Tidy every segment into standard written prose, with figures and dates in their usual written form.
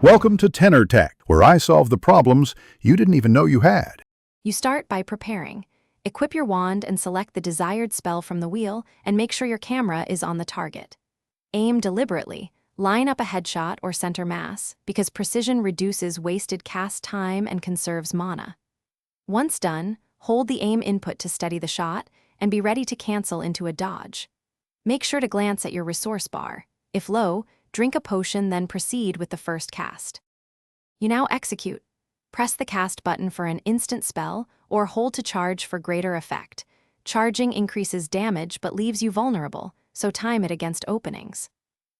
Welcome to Tenor Tech, where I solve the problems you didn't even know you had. You start by preparing. Equip your wand and select the desired spell from the wheel and make sure your camera is on the target. Aim deliberately. Line up a headshot or center mass, because precision reduces wasted cast time and conserves mana. Once done, hold the aim input to steady the shot and be ready to cancel into a dodge. Make sure to glance at your resource bar. If low, drink a potion, then proceed with the first cast. You now execute. Press the cast button for an instant spell or hold to charge for greater effect. Charging increases damage but leaves you vulnerable, so time it against openings.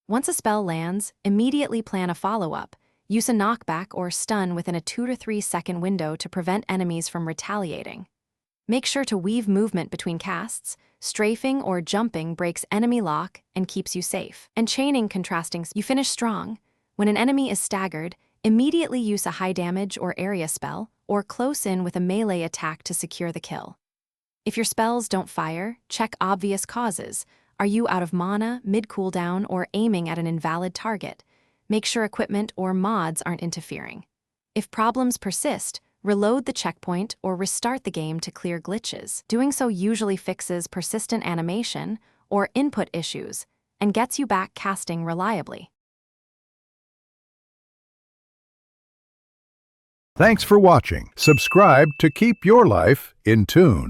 Once a spell lands, immediately plan a follow-up. Use a knockback or stun within a 2 to 3 second window to prevent enemies from retaliating. Make sure to weave movement between casts. Strafing or jumping breaks enemy lock and keeps you safe. And chaining contrasting. You finish strong. When an enemy is staggered, immediately use a high damage or area spell, or close in with a melee attack to secure the kill. If your spells don't fire, check obvious causes. Are you out of mana, mid-cooldown, or aiming at an invalid target? Make sure equipment or mods aren't interfering. If problems persist, reload the checkpoint or restart the game to clear glitches. Doing so usually fixes persistent animation or input issues and gets you back casting reliably. Thanks for watching. Subscribe to keep your life in tune.